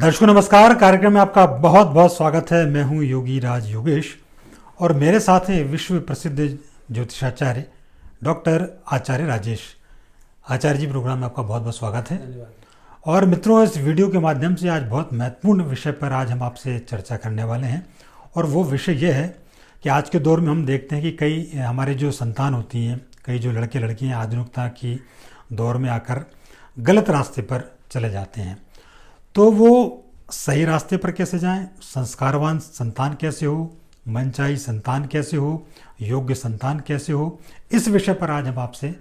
दर्शकों नमस्कार। कार्यक्रम में आपका बहुत बहुत स्वागत है। मैं हूं योगी राज योगेश और मेरे साथ हैं विश्व प्रसिद्ध ज्योतिषाचार्य डॉक्टर आचार्य राजेश। आचार्य जी, प्रोग्राम में आपका बहुत बहुत स्वागत है। और मित्रों, इस वीडियो के माध्यम से आज बहुत महत्वपूर्ण विषय पर आज हम आपसे चर्चा करने वाले हैं। और वो विषय ये है कि आज के दौर में हम देखते हैं कि कई हमारे जो संतान होती हैं, कई जो लड़के लड़कियाँ आधुनिकता की दौर में आकर गलत रास्ते पर चले जाते हैं। तो वो सही रास्ते पर कैसे जाएं, संस्कारवान संतान कैसे हो, मनचाही संतान कैसे हो, योग्य संतान कैसे हो, इस विषय पर आज हम आपसे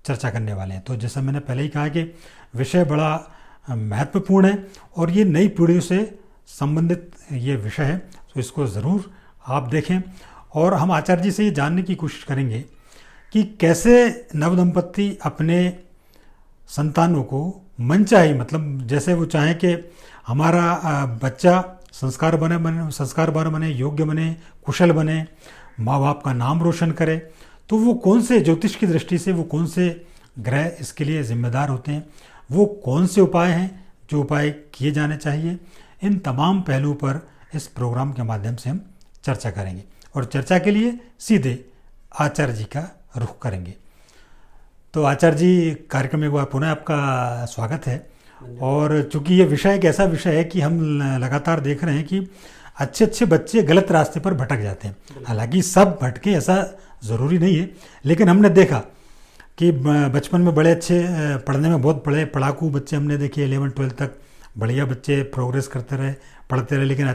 चर्चा करने वाले हैं। तो जैसा मैंने पहले ही कहा कि विषय बड़ा महत्वपूर्ण है और ये नई पीढ़ियों से संबंधित ये विषय है, तो इसको ज़रूर आप देखें। और हम आचार्य जी से ये जानने की कोशिश करेंगे कि कैसे नवदंपति अपने संतानों को मनचाही, मतलब जैसे वो चाहें कि हमारा बच्चा संस्कारवान बने, योग्य बने, कुशल बने, माँ बाप का नाम रोशन करे, तो वो कौन से ज्योतिष की दृष्टि से वो कौन से ग्रह इसके लिए जिम्मेदार होते हैं, वो कौन से उपाय हैं जो उपाय किए जाने चाहिए, इन तमाम पहलुओं पर इस प्रोग्राम के माध्यम से हम चर्चा करेंगे। और चर्चा के लिए सीधे आचार्य जी का रुख करेंगे। तो आचार्य जी, कार्यक्रम में एक बार पुनः आपका स्वागत है। और चूंकि ये विषय एक ऐसा विषय है कि हम लगातार देख रहे हैं कि अच्छे अच्छे बच्चे गलत रास्ते पर भटक जाते हैं। हालांकि सब भटके ऐसा ज़रूरी नहीं है, लेकिन हमने देखा कि बचपन में बड़े अच्छे पढ़ने में बहुत बड़े पढ़ाकू बच्चे हमने देखे, 11-12 तक बढ़िया बच्चे प्रोग्रेस करते रहे, पढ़ते रहे, लेकिन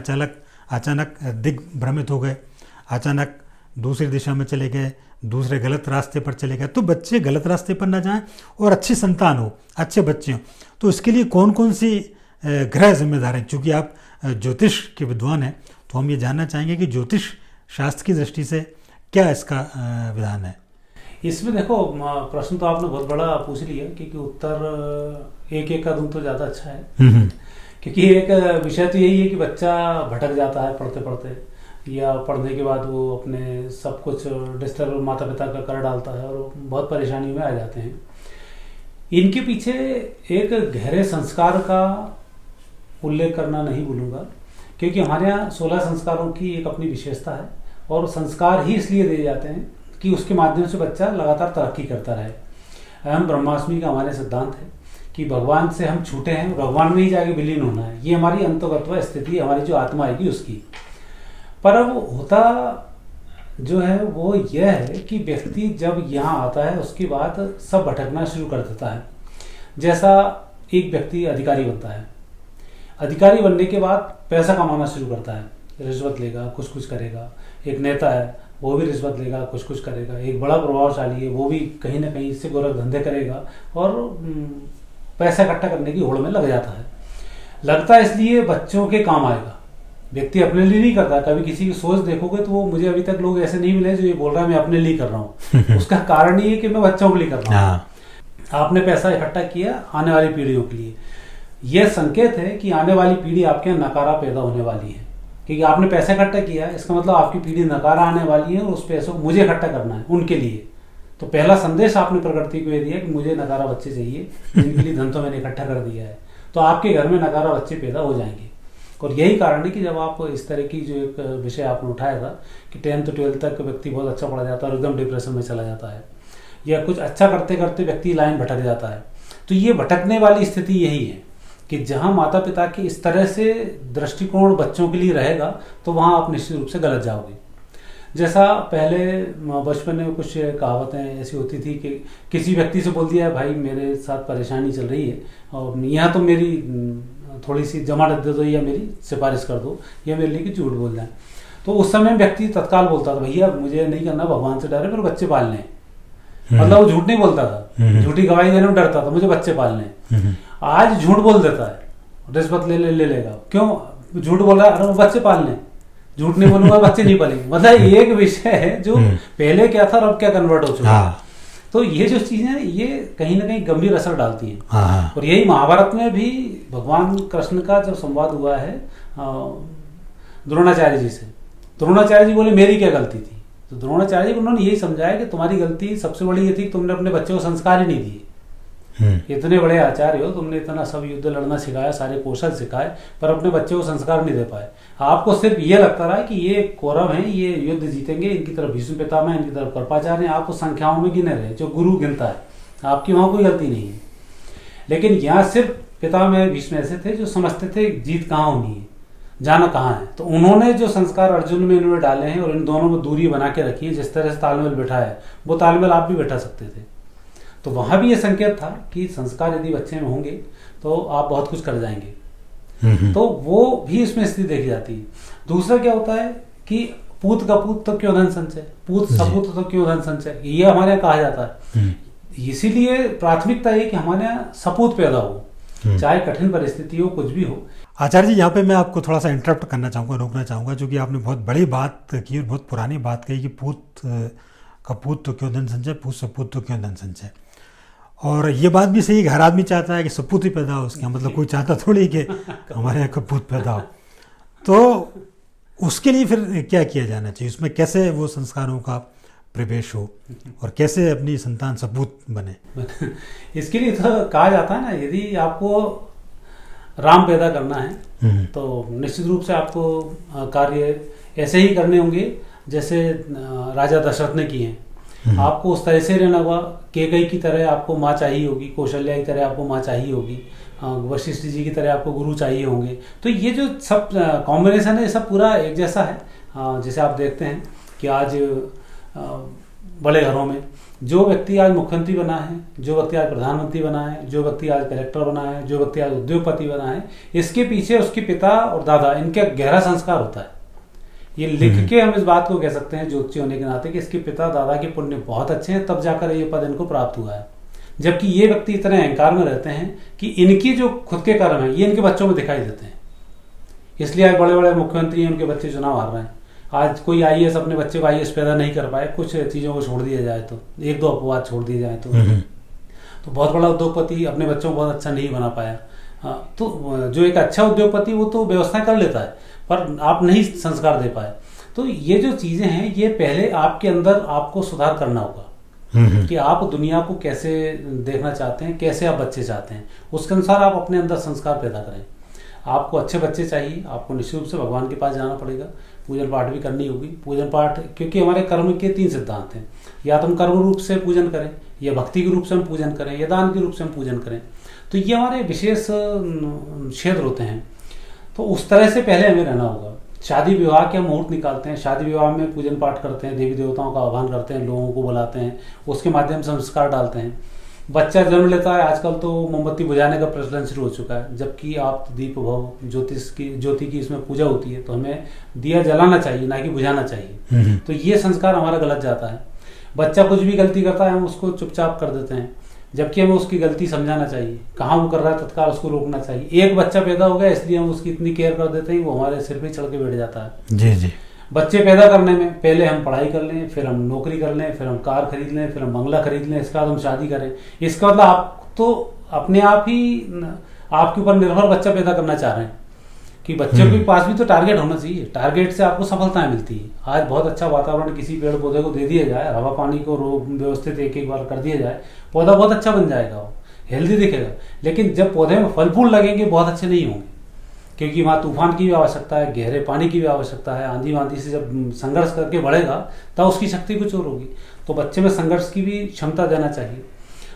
अचानक दिग्भ्रमित हो गए, अचानक दूसरी दिशा में चले गए, दूसरे गलत रास्ते पर चले गए। तो बच्चे गलत रास्ते पर ना जाएं और अच्छी संतान हो, अच्छे बच्चे हों, तो इसके लिए कौन कौन सी ग्रह जिम्मेदार हैं? क्योंकि आप ज्योतिष के विद्वान हैं, तो हम ये जानना चाहेंगे कि ज्योतिष शास्त्र की दृष्टि से क्या इसका विधान है। इसमें देखो, प्रश्न तो आपने बहुत बड़ा पूछ लिया, क्योंकि उत्तर एक का दूं तो ज़्यादा अच्छा है। क्योंकि एक विषय तो यही है कि बच्चा भटक जाता है पढ़ते पढ़ते, या पढ़ने के बाद वो अपने सब कुछ डिस्टर्ब माता पिता का कर डालता है और बहुत परेशानी में आ जाते हैं। इनके पीछे एक गहरे संस्कार का उल्लेख करना नहीं भूलूंगा, क्योंकि हमारे यहाँ 16 संस्कारों की एक अपनी विशेषता है और संस्कार ही इसलिए दिए जाते हैं कि उसके माध्यम से बच्चा लगातार तरक्की करता रहे। अहम ब्रह्मास्मि का हमारे सिद्धांत है कि भगवान से हम छूटे हैं, भगवान में ही जाके विलीन होना है। ये हमारी अंतर्गत्व स्थिति, हमारी जो आत्मा आएगी उसकी। पर अब होता जो है वो यह है कि व्यक्ति जब यहाँ आता है उसके बाद सब भटकना शुरू कर देता है। जैसा एक व्यक्ति अधिकारी बनता है, अधिकारी बनने के बाद पैसा कमाना शुरू करता है, रिश्वत लेगा, कुछ करेगा। एक नेता है, वो भी रिश्वत लेगा, कुछ करेगा। एक बड़ा प्रभावशाली है, वो भी कहीं ना कहीं से गोरख धंधे करेगा और पैसा इकट्ठा करने की होड़ में लग जाता है। लगता इसलिए बच्चों के काम आएगा, व्यक्ति अपने लिए नहीं करता। कभी किसी की सोच देखोगे तो वो, मुझे अभी तक लोग ऐसे नहीं मिले जो ये बोल रहा है मैं अपने लिए कर रहा हूँ। उसका कारण ये है कि मैं बच्चों के लिए कर रहा हूँ। आपने पैसा इकट्ठा किया आने वाली पीढ़ियों के लिए, यह संकेत है कि आने वाली पीढ़ी आपके यहाँ नकारा पैदा होने वाली है। क्योंकि आपने पैसा इकट्ठा किया, इसका मतलब आपकी पीढ़ी नकारा आने वाली है और उस पैसों को मुझे इकट्ठा करना है उनके लिए। तो पहला संदेश आपने प्रकृति को ये दिया कि मुझे नकारा बच्चे चाहिए, जिनके लिए धन तो मैंने इकट्ठा कर दिया है। तो आपके घर में नकारा बच्चे पैदा हो जाएंगे। और यही कारण है कि जब आप इस तरह की जो एक विषय आपने उठाया था कि 10th-12th तक व्यक्ति बहुत अच्छा पढ़ा जाता है और एकदम डिप्रेशन में चला जाता है, या कुछ अच्छा करते करते व्यक्ति लाइन भटक जाता है, तो ये भटकने वाली स्थिति यही है कि जहाँ माता पिता की इस तरह से दृष्टिकोण बच्चों के लिए रहेगा तो वहाँ आप निश्चित रूप से गलत जाओगे। जैसा पहले बचपन में कुछ कहावतें ऐसी होती थी कि किसी व्यक्ति से बोल दिया, भाई मेरे साथ परेशानी चल रही है और यहाँ तो मेरी थोड़ी सी जमानत दे दो, या मेरी सिफारिश कर दो, या मेरे लिए कि झूठ बोल जाए। तो उस समय व्यक्ति तत्काल बोलता था, भैया मुझे नहीं करना, भगवान से डरे, मेरे बच्चे पालने। मतलब वो झूठ नहीं बोलता था, झूठी गवाही देने में डरता था, मुझे बच्चे पालने। आज झूठ बोल देता है, रिश्वत ले लेगा। क्यों झूठ बोल रहा है? अरे वो बच्चे पालने, झूठ नहीं बोलूंगा बच्चे नहीं पालेंगे। मतलब एक विषय है जो पहले क्या था और अब क्या कन्वर्ट हो चुका है। तो ये जो चीजें हैं ये कहीं ना कहीं गंभीर असर डालती हैं। और यही महाभारत में भी भगवान कृष्ण का जब संवाद हुआ है द्रोणाचार्य जी से, द्रोणाचार्य जी बोले मेरी क्या गलती थी? तो द्रोणाचार्य जी उन्होंने यही समझाया कि तुम्हारी गलती सबसे बड़ी ये थी कि तुमने अपने बच्चे को संस्कार ही नहीं दिए। इतने बड़े आचार्य हो, तुमने इतना सब युद्ध लड़ना सिखाया, सारे कौशल सिखाए, पर अपने बच्चे को संस्कार नहीं दे पाए। आपको सिर्फ ये लगता रहा कि ये कौरव हैं, ये युद्ध जीतेंगे, इनकी तरफ भीष्म पितामह है, इनकी तरफ कृपाचार्य हैं, आप उस संख्याओं में गिने रहे जो गुरु गिनता है, आपकी वहां कोई गलती नहीं है। लेकिन यहाँ सिर्फ पितामह भीष्म ऐसे थे जो समझते थे जीत कहाँ होनी है, जाना कहाँ है। तो उन्होंने जो संस्कार अर्जुन में इन्होंने डाले हैं और इन दोनों में दूरी बना के रखी है, जिस तरह से तालमेल बैठा है वो तालमेल आप भी बैठा सकते थे। तो वहां भी ये संकेत था कि संस्कार यदि बच्चे में होंगे तो आप बहुत कुछ कर जाएंगे। तो वो भी इसमें स्थिति देखी जाती है। दूसरा क्या होता है कि पूत का पूत तो क्यों धन संचय, पूत सपूत तो क्यों धन संचय, ये हमारे यहाँ कहा जाता है। इसीलिए प्राथमिकता ये कि हमारे यहाँ सपूत पैदा हो, चाहे कठिन परिस्थिति हो, कुछ भी हो। आचार्य जी, यहाँ पे मैं आपको थोड़ा सा इंटरप्ट करना चाहूँगा, रोकना चाहूँगा, क्योंकि आपने बहुत बड़ी बात की और बहुत पुरानी बात कही कि पूत का पूत तो क्यों धन संचय, पूत सपूत तो क्यों धन संचय। और ये बात भी सही, हर आदमी चाहता है कि सपूत ही पैदा हो, उसका मतलब कोई चाहता थोड़ी कि हमारे यहाँ कपूत पैदा हो। तो उसके लिए फिर क्या किया जाना चाहिए, उसमें कैसे वो संस्कारों का प्रवेश हो और कैसे अपनी संतान सपूत बने? इसके लिए तो कहा जाता है ना, यदि आपको राम पैदा करना है तो निश्चित रूप से आपको कार्य ऐसे ही करने होंगे जैसे राजा दशरथ ने किए हैं। आपको उस तरह से रहना होगा, कैकेयी की तरह आपको माँ चाहिए होगी, कौशल्या की तरह आपको माँ चाहिए होगी, वशिष्ठ जी की तरह आपको गुरु चाहिए होंगे। तो ये जो सब कॉम्बिनेशन है, ये सब पूरा एक जैसा है। जैसे आप देखते हैं कि आज बड़े घरों में जो व्यक्ति आज मुख्यमंत्री बना है, जो व्यक्ति आज प्रधानमंत्री बना है, जो व्यक्ति आज कलेक्टर बना है, जो व्यक्ति आज उद्योगपति बना है, इसके पीछे उसके पिता और दादा, इनका गहरा संस्कार होता है। ये लिख के हम इस बात को कह सकते हैं ज्योतिषी होने के नाते कि इसके पिता दादा के पुण्य बहुत अच्छे हैं, तब जाकर ये पद इनको प्राप्त हुआ है। जबकि ये व्यक्ति इतने अहंकार में रहते हैं कि इनकी जो खुद के कर्म है ये इनके बच्चों में दिखाई देते हैं। इसलिए आज बड़े बड़े मुख्यमंत्री हैं, उनके बच्चे चुनाव हार रहे हैं। आज कोई आईएएस अपने बच्चे को आईएएस पैदा नहीं कर पाए, कुछ चीजों को छोड़ दिया जाए तो, एक दो अपवाद छोड़ दिए जाए तो बहुत बड़ा उद्योगपति अपने बच्चों को बहुत अच्छा नहीं बना पाया। तो जो एक अच्छा उद्योगपति वो तो व्यवस्था कर लेता है, पर आप नहीं संस्कार दे पाए। तो ये जो चीजें हैं ये पहले आपके अंदर आपको सुधार करना होगा कि आप दुनिया को कैसे देखना चाहते हैं, कैसे आप बच्चे चाहते हैं, उसके अनुसार आप अपने अंदर संस्कार पैदा करें। आपको अच्छे बच्चे चाहिए, आपको निश्चित रूप से भगवान के पास जाना पड़ेगा, पूजन पाठ भी करनी होगी। पूजन पाठ, क्योंकि हमारे कर्म के 3 सिद्धांत हैं, या तो हम कर्म रूप से पूजन करें, या भक्ति के रूप से हम पूजन करें, या दान के रूप से हम पूजन करें। तो ये हमारे विशेष क्षेत्र होते हैं। तो उस तरह से पहले हमें रहना होगा। शादी विवाह के हम मुहूर्त निकालते हैं, शादी विवाह में पूजन पाठ करते हैं, देवी देवताओं का आह्वान करते हैं, लोगों को बुलाते हैं, उसके माध्यम से संस्कार डालते हैं। बच्चा जन्म लेता है, आजकल तो मोमबत्ती बुझाने का प्रचलन शुरू हो चुका है, जबकि आप दीप भव ज्योति की इसमें पूजा होती है, तो हमें दिया जलाना चाहिए, ना कि बुझाना चाहिए। तो ये संस्कार हमारा गलत जाता है। बच्चा कुछ भी गलती करता है हम उसको चुपचाप कर देते हैं, जबकि हमें उसकी गलती समझाना चाहिए, कहाँ वो कर रहा है तत्काल उसको रोकना चाहिए। एक बच्चा पैदा हो गया इसलिए हम उसकी इतनी केयर कर देते हैं, वो हमारे सिर पे चढ़ के बैठ जाता है। जी जी। बच्चे पैदा करने में पहले हम पढ़ाई कर लें, फिर हम नौकरी कर लें, फिर हम कार खरीद लें, फिर हम बंगला खरीद लें, इसके बाद हम शादी करें। इसका मतलब आप तो अपने आप ही आपके ऊपर निर्भर बच्चा पैदा करना चाह रहे हैं कि बच्चे के पास भी तो टारगेट होना चाहिए, टारगेट से आपको सफलताएं मिलती है। आज बहुत अच्छा वातावरण किसी पेड़ पौधे को दे दिया जाए, हवा पानी को व्यवस्थित एक बार कर दिया जाए, पौधा बहुत अच्छा बन जाएगा, वो हेल्दी दिखेगा। लेकिन जब पौधे में फल फूल लगेंगे बहुत अच्छे नहीं होंगे, क्योंकि वहाँ तूफान की भी आवश्यकता है, गहरे पानी की भी आवश्यकता है। आंधी वांधी से जब संघर्ष करके बढ़ेगा तब उसकी शक्ति कुछ और होगी। तो बच्चे में संघर्ष की भी क्षमता देना चाहिए।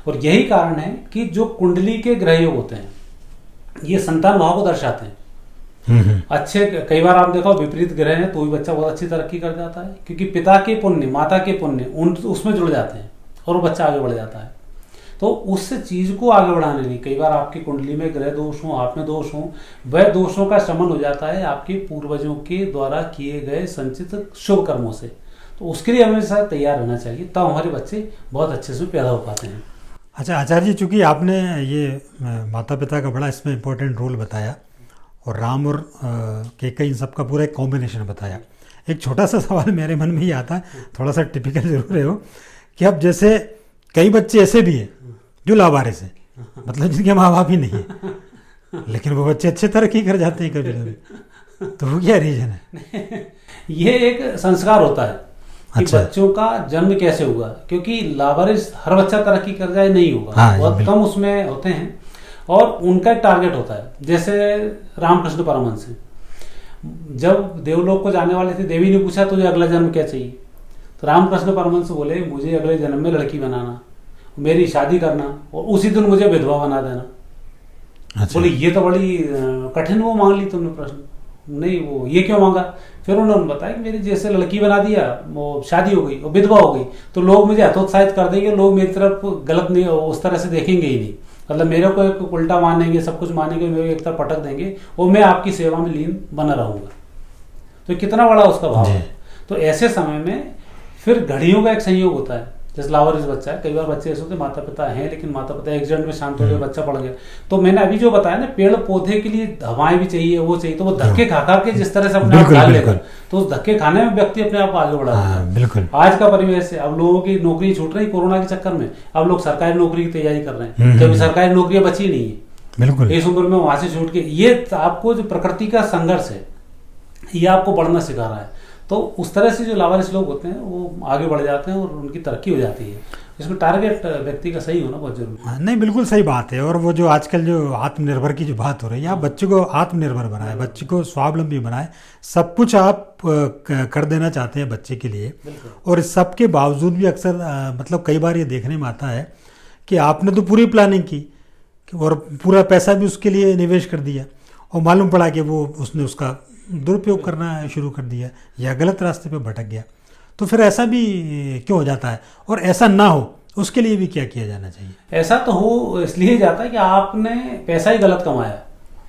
और यही कारण है कि जो कुंडली के ग्रह योग होते हैं ये संतान भाव को दर्शाते हैं। अच्छे, कई बार आप देखो विपरीत ग्रह हैं तो भी बच्चा बहुत अच्छी तरक्की कर जाता है, क्योंकि पिता के पुण्य, माता के पुण्य उसमें जुड़ जाते हैं और वो बच्चा आगे बढ़ जाता है। तो उस चीज को आगे बढ़ाने लिए कई बार आपकी कुंडली में ग्रह दोष हो, आप में दोष हो, वह दोषों का शमन हो जाता है आपके पूर्वजों के द्वारा किए गए संचित शुभ कर्मों से। तो उसके लिए हमेशा तैयार रहना चाहिए, तब हमारे बच्चे बहुत अच्छे से पैदा हो पाते हैं। अच्छा आचार्य जी, चूंकि आपने ये माता पिता का बड़ा इसमें इम्पोर्टेंट रोल बताया और राम और कैकेयी इन सब का पूरा एक कॉम्बिनेशन बताया, एक छोटा सा सवाल मेरे मन में ही आता है, थोड़ा सा टिपिकल जरूर है वो, कि अब जैसे कई बच्चे ऐसे भी हैं जो लावारिस हैं, मतलब जिनके माँ बाप ही नहीं है, लेकिन वो बच्चे अच्छे तरक्की कर जाते हैं कभी कभी, तो वो क्या रीजन है? ये एक संस्कार होता है। कि अच्छा। बच्चों का जन्म कैसे हुआ, क्योंकि लावारिस हर बच्चा तरक्की कर जाए नहीं होगा, हाँ, बहुत बिल्कुल। कम उसमें होते हैं और उनका एक टारगेट होता है। जैसे रामकृष्ण परमहंस हैं, जब देवलोक को जाने वाले थे, देवी ने पूछा तुझे अगला जन्म क्या चाहिए, तो रामकृष्ण परमहंस बोले मुझे अगले जन्म में लड़की बनाना, मेरी शादी करना और उसी दिन मुझे विधवा बना देना। अच्छा। बोले ये तो बड़ी कठिन वो मांग ली तुमने प्रश्न, नहीं वो ये क्यों मांगा। फिर उन्होंने बताया कि मेरी जैसे लड़की बना दिया, वो शादी हो गई और विधवा हो गई तो लोग मुझे हतोत्साहित कर देंगे, लोग मेरी तरफ गलत नहीं उस तरह से देखेंगे ही नहीं, मतलब मेरे को एक उल्टा मानेंगे, सब कुछ मानेंगे, मेरे एक तरफ पटक देंगे और मैं आपकी सेवा में लीन बना रहूंगा। तो कितना बड़ा उसका भाव है। तो ऐसे समय में फिर घड़ियों का एक संयोग होता है, जैसे लावारिस बच्चा है, कई बार बच्चे ऐसे होते हैं माता पिता हैं लेकिन माता पिता एक्सीडेंट में शांत हो गए, बच्चा पड़ गया। तो मैंने अभी जो बताया ना, पेड़ पौधे के लिए हवाएं भी चाहिए, वो चाहिए, तो वो धक्के खा खा के जिस तरह से अपने आप डाल लेगा, तो उस धक्के खाने में व्यक्ति अपने आप आगे बढ़ा है। बिल्कुल। आज का परिवेश है, अब लोगों की नौकरी छूट रही कोरोना के चक्कर में, अब लोग सरकारी नौकरी की तैयारी कर रहे हैं, क्योंकि सरकारी नौकरियां बची नहीं है, बिल्कुल इस उम्र में वहां से छूट के। ये आपको जो प्रकृति का संघर्ष है ये आपको बढ़ना सिखा रहा है। तो उस तरह से जो लावारिस लोग होते हैं वो आगे बढ़ जाते हैं और उनकी तरक्की हो जाती है। इसमें टारगेट व्यक्ति का सही होना बहुत जरूरी है। नहीं, बिल्कुल सही बात है। और वो जो आजकल जो आत्मनिर्भर की जो बात हो रही है, आप बच्चे को आत्मनिर्भर बनाए, बच्चे को स्वावलंबी बनाए, सब कुछ आप कर देना चाहते हैं बच्चे के लिए, और इस सब के बावजूद भी अक्सर मतलब कई बार ये देखने में आता है कि आपने तो पूरी प्लानिंग की और पूरा पैसा भी उसके लिए निवेश कर दिया और मालूम पड़ा कि वो उसने उसका दुरुपयोग करना शुरू कर दिया या गलत रास्ते पे भटक गया। तो फिर ऐसा भी क्यों हो जाता है, और ऐसा ना हो उसके लिए भी क्या किया जाना चाहिए? ऐसा तो हो इसलिए जाता है कि आपने पैसा ही गलत कमाया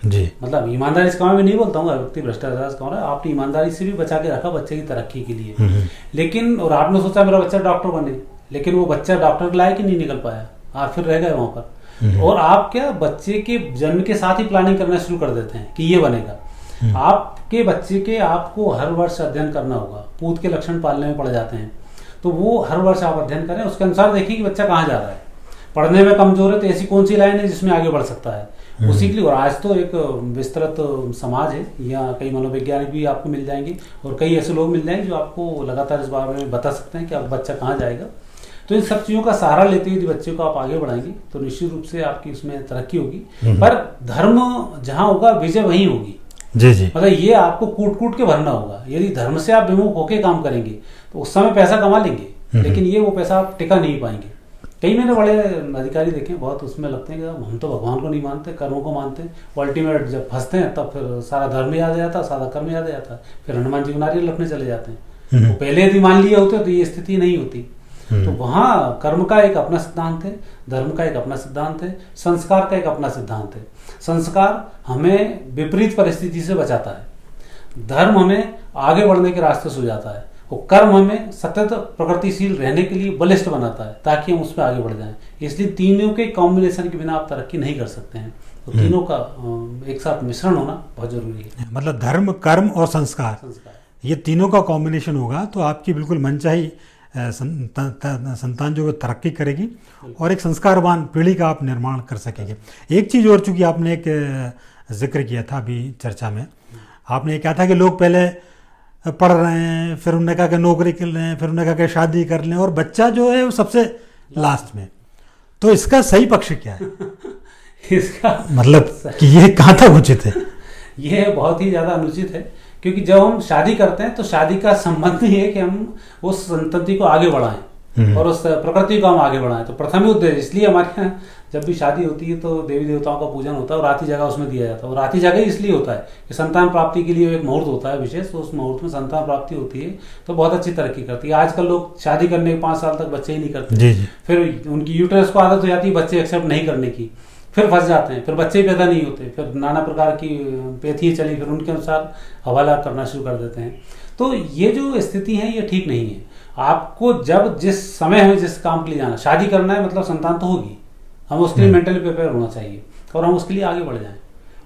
जी, मतलब ईमानदारी से कमाया, मैं नहीं बोलता हूँ व्यक्ति भ्रष्टाचार से कमा रहा है, आपने ईमानदारी से भी बचा के रखा बच्चे की तरक्की के लिए। लेकिन और आपने सोचा मेरा बच्चा डॉक्टर बने, लेकिन वो बच्चा डॉक्टर के लायक ही नहीं निकल पाया, आप फिर रह गए वहां पर। और आप क्या बच्चे के जन्म के साथ ही प्लानिंग करना शुरू कर देते हैं कि ये बनेगा। आपके बच्चे के आपको हर वर्ष अध्ययन करना होगा, पूत के लक्षण पालने में पड़ जाते हैं, तो वो हर वर्ष आप अध्ययन करें, उसके अनुसार देखिए कि बच्चा कहाँ जा रहा है। पढ़ने में कमजोर है तो ऐसी कौन सी लाइन है जिसमें आगे बढ़ सकता है, उसी के लिए। और आज तो एक विस्तृत समाज है, या कई मनोवैज्ञानिक भी आपको मिल जाएंगे और कई ऐसे लोग मिल जाएंगे जो आपको लगातार इस बारे में बता सकते हैं कि अब बच्चा कहाँ जाएगा। तो इन सब चीजों का सहारा लेते हुए बच्चे को आप आगे बढ़ाएंगे तो निश्चित रूप से आपकी उसमें तरक्की होगी। पर धर्म जहां होगा विजय वहीं होगी। जी जी, मतलब ये आपको कूट कूट के भरना होगा। यदि धर्म से आप विमुख होकर काम करेंगे तो उस समय पैसा कमा लेंगे, लेकिन ये वो पैसा आप टिका नहीं पाएंगे। कई मैंने बड़े अधिकारी देखे बहुत उसमें लगते हैं कि हम तो भगवान को नहीं मानते, कर्मों को मानते हैं। अल्टीमेट जब फंसते हैं तब फिर सारा धर्म याद आ जाता है, सारा कर्म याद आ जाता है, फिर हनुमान जी को नारियल रखने चले जाते हैं। तो पहले यदि मान लिया होते तो ये स्थिति नहीं होती। तो वहां कर्म का एक अपना सिद्धांत है, धर्म का एक अपना सिद्धांत है, संस्कार का एक अपना सिद्धांत है। संस्कार हमें विपरीत परिस्थिति से बचाता है, धर्म हमें आगे बढ़ने के रास्ते सुझाता है, और कर्म हमें सतत प्रगतिशील रहने के लिए बलिष्ठ बनाता है ताकि हम उसमें आगे बढ़ जाएं। इसलिए तीनों के कॉम्बिनेशन के बिना आप तरक्की नहीं कर सकते हैं। तो तीनों का एक साथ मिश्रण होना बहुत जरूरी है। मतलब धर्म, कर्म और संस्कार, ये तीनों का कॉम्बिनेशन होगा तो आपकी बिल्कुल मनचाही संतान जो तरक्की करेगी और एक संस्कारवान पीढ़ी का आप निर्माण कर सकेंगे। एक चीज़ और, चूंकि आपने एक जिक्र किया था अभी चर्चा में, आपने कहा था कि लोग पहले पढ़ रहे हैं, फिर उन्होंने कहा कि नौकरी कर लें, फिर उन्होंने कहा कि शादी कर लें, और बच्चा जो है वो सबसे लास्ट में। तो इसका सही पक्ष क्या है? इसका मतलब कि ये कहाँ तक उचित है? ये बहुत ही ज्यादा अनुचित है, क्योंकि जब हम शादी करते हैं तो शादी का संबंध ही है कि हम उस संतति को आगे बढ़ाएं और उस प्रकृति को हम आगे बढ़ाएं। तो प्रथम उद्देश्य, इसलिए हमारे यहाँ जब भी शादी होती है तो देवी देवताओं का पूजन होता है और राति जागा उसमें दिया जाता है। और राति जागा इसलिए होता है कि संतान प्राप्ति के लिए एक मुहूर्त होता है विशेष, तो उस मुहूर्त में संतान प्राप्ति होती है तो बहुत अच्छी तरक्की करती है। आजकल लोग शादी करने के 5 साल तक बच्चे ही नहीं करते, जी जी। फिर उनकी यूट्रस को आदत हो जाती है बच्चे एक्सेप्ट नहीं करने की, फिर फंस जाते हैं, फिर बच्चे पैदा नहीं होते, फिर नाना प्रकार की पैथियाँ चली, फिर उनके अनुसार हवाला करना शुरू कर देते हैं। तो ये जो स्थिति है ये ठीक नहीं है। आपको जब जिस समय है जिस काम के लिए जाना, शादी करना है मतलब संतान तो होगी, हम उसके लिए मेंटली प्रिपेयर होना चाहिए और हम उसके लिए आगे बढ़ जाएं।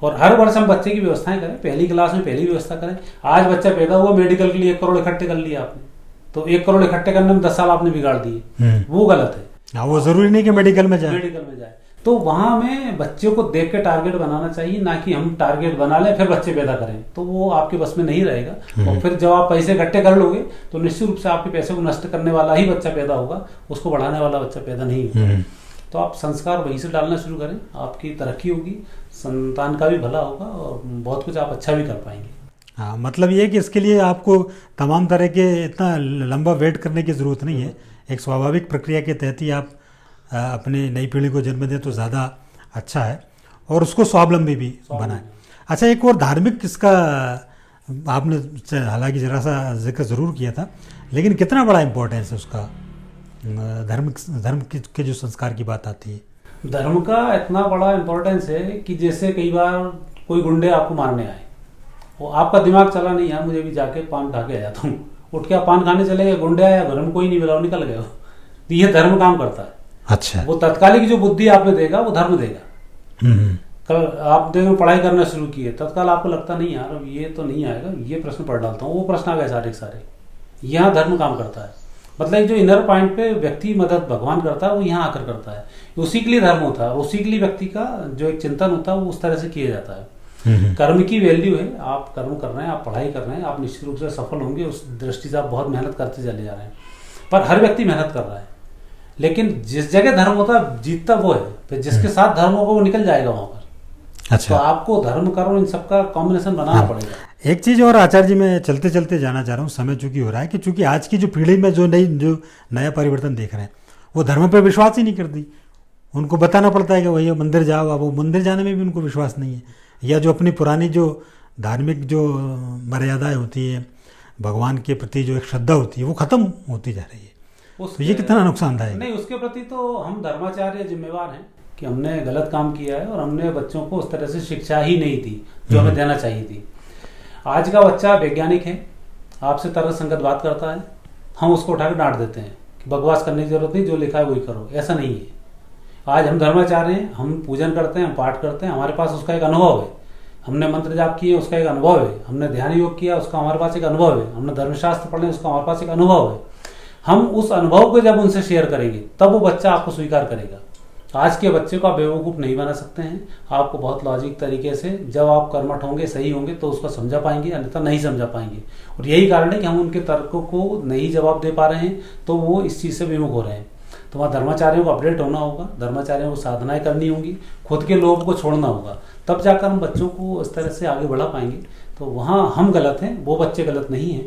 और हर वर्ष हम बच्चे की व्यवस्थाएं करें, पहली क्लास में पहली व्यवस्था करें। आज बच्चा पैदा हुआ, मेडिकल के लिए 1 करोड़ इकट्ठे कर लिया आपने, तो 1 करोड़ इकट्ठे करने में 10 साल आपने बिगाड़ दिए, वो गलत है। वो जरूरी नहीं कि मेडिकल में जाए, मेडिकल में जाए। तो वहां हमें बच्चे को देख के टारगेट बनाना चाहिए, ना कि हम टारगेट बना लें फिर बच्चे पैदा करें, तो वो आपके बस में नहीं रहेगा। और फिर जब आप पैसे इकट्ठे कर लोगे तो निश्चित रूप से आपके पैसे को नष्ट करने वाला ही बच्चा पैदा होगा, उसको बढ़ाने वाला बच्चा पैदा नहीं होगा। तो आप संस्कार वहीं से डालना शुरू करें, आपकी तरक्की होगी, संतान का भी भला होगा और बहुत कुछ आप अच्छा भी कर पाएंगे। हाँ, मतलब ये है कि इसके लिए आपको तमाम तरह के इतना लंबा वेट करने की ज़रूरत नहीं है। एक स्वाभाविक प्रक्रिया के तहत ही आप अपनी नई पीढ़ी को जन्म दें तो ज़्यादा अच्छा है और उसको स्वावलंबी भी बनाए। अच्छा, एक और धार्मिक इसका आपने हालांकि ज़रा सा जिक्र ज़रूर किया था, लेकिन कितना बड़ा इम्पोर्टेंस है उसका धर्म के जो संस्कार की बात आती है? धर्म का इतना बड़ा इम्पोर्टेंस है कि जैसे कई बार कोई गुंडे आपको मारने आए, वो आपका दिमाग चला नहीं यार मुझे भी जाके पान खा के आ जाता हूँ, उठ के आप पान खाने चले गए, गुंडे आया घर में कोई नहीं मिला, निकल गए। तो ये धर्म काम करता है। अच्छा, वो तत्कालिक जो बुद्धि आपने देगा वो धर्म देगा। कल आप देखो पढ़ाई करना शुरू किए, तत्काल आपको लगता नहीं यार अब ये तो नहीं आएगा, ये प्रश्न पढ़ डालता हूँ, वो प्रश्न आ गए सारे के सारे। यहाँ धर्म काम करता है। मतलब जो इनर पॉइंट पे व्यक्ति मदद भगवान करता है वो यहाँ आकर करता है, उसी के लिए धर्म होता है, उसी के लिए व्यक्ति का जो एक चिंतन होता है वो उस तरह से किया जाता है। कर्म की वैल्यू है, आप कर्म कर रहे हैं, आप पढ़ाई कर रहे हैं, आप निश्चित रूप से सफल होंगे, उस दृष्टि से आप बहुत मेहनत करते चले जा रहे हैं। पर हर व्यक्ति मेहनत कर रहा है, लेकिन जिस जगह धर्म होता है जीतता वो है, फिर जिसके साथ धर्म होगा वो निकल जाएगा वहां पर। अच्छा, तो आपको धर्म कर्म इन सबका कॉम्बिनेशन बनाना पड़ेगा। एक चीज़ और आचार्य जी, मैं चलते चलते जाना चाह रहा हूँ, समय चूंकि हो रहा है कि चूंकि आज की जो पीढ़ी में जो नया परिवर्तन देख रहे हैं वो धर्म पे विश्वास ही नहीं करती। उनको बताना पड़ता है कि भैया मंदिर जाओ, अब वो मंदिर जाने में भी उनको विश्वास नहीं है, या जो अपनी पुरानी जो धार्मिक जो मर्यादाएं होती है, भगवान के प्रति जो एक श्रद्धा होती है वो खत्म होती जा रही है। तो ये कितना नुकसानदायक? नहीं, उसके प्रति तो हम धर्माचार्य जिम्मेवार हैं कि हमने गलत काम किया है और हमने बच्चों को उस तरह से शिक्षा ही नहीं दी जो हमें देना चाहिए थी। आज का बच्चा वैज्ञानिक है, आपसे तर्क संगत बात करता है, हम उसको उठा कर डांट देते हैं कि बकवास करने की जरूरत नहीं, जो लिखा है वही करो। ऐसा नहीं है। आज हम धर्माचार्य हैं, हम पूजन करते हैं, हम पाठ करते हैं, हमारे पास उसका एक अनुभव है। हमने मंत्र जाप किए, उसका एक अनुभव है। हमने ध्यान योग किया, उसका हमारे पास एक अनुभव है। हमने धर्मशास्त्र पढ़े, उसका हमारे पास एक अनुभव है। हम उस अनुभव को जब उनसे शेयर करेंगे तब वो बच्चा आपको स्वीकार करेगा। आज के बच्चे को आप बेवकूफ़ नहीं बना सकते हैं। आपको बहुत लॉजिक तरीके से जब आप कर्मठ होंगे, सही होंगे, तो उसको समझा पाएंगे, अन्यथा नहीं समझा पाएंगे। और यही कारण है कि हम उनके तर्कों को नहीं जवाब दे पा रहे हैं, तो वो इस चीज़ से विमुख हो रहे हैं। तो वहाँ धर्माचार्यों को अपडेट होना होगा, धर्माचार्यों को साधनाएं करनी होंगी, खुद के लोभ को छोड़ना होगा, तब जाकर हम बच्चों को इस तरह से आगे बढ़ा पाएंगे। तो वहाँ हम गलत हैं, वो बच्चे गलत नहीं हैं।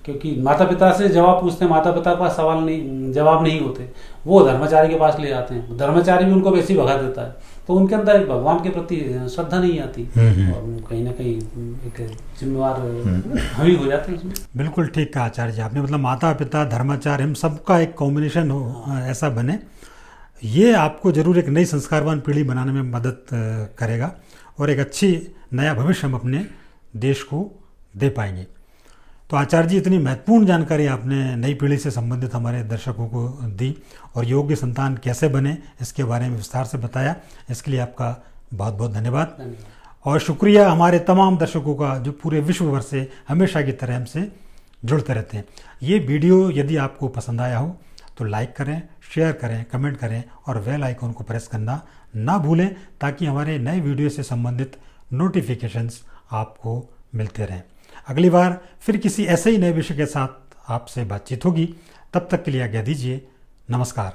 क्योंकि माता पिता से जवाब पूछते हैं, माता पिता के पास सवाल नहीं, जवाब नहीं होते, वो धर्माचार्य के पास ले जाते हैं। धर्माचार्य भी उनको वैसे ही भगा देता है, तो उनके अंदर एक भगवान के प्रति श्रद्धा नहीं आती और कहीं ना कहीं एक जिम्मेवार हम ही हो जाते हैं उसमें। बिल्कुल ठीक कहा आचार्य जी आपने। मतलब माता पिता धर्माचार्य हम सबका एक कॉम्बिनेशन हो, ऐसा बने, ये आपको जरूर एक नई संस्कारवान पीढ़ी बनाने में मदद करेगा और एक अच्छी नया भविष्य हम अपने देश को दे पाएंगे। तो आचार्य जी, इतनी महत्वपूर्ण जानकारी आपने नई पीढ़ी से संबंधित हमारे दर्शकों को दी और योग्य संतान कैसे बने इसके बारे में विस्तार से बताया, इसके लिए आपका बहुत बहुत धन्यवाद। और शुक्रिया हमारे तमाम दर्शकों का जो पूरे विश्व भर से हमेशा की तरह हमसे जुड़ते रहते हैं। ये वीडियो यदि आपको पसंद आया हो तो लाइक करें, शेयर करें, कमेंट करें और बेल आइकन को प्रेस करना ना भूलें, ताकि हमारे नए वीडियो से संबंधित नोटिफिकेशंस आपको मिलते रहें। अगली बार फिर किसी ऐसे ही नए विषय के साथ आपसे बातचीत होगी। तब तक के लिए आज्ञा दीजिए। नमस्कार।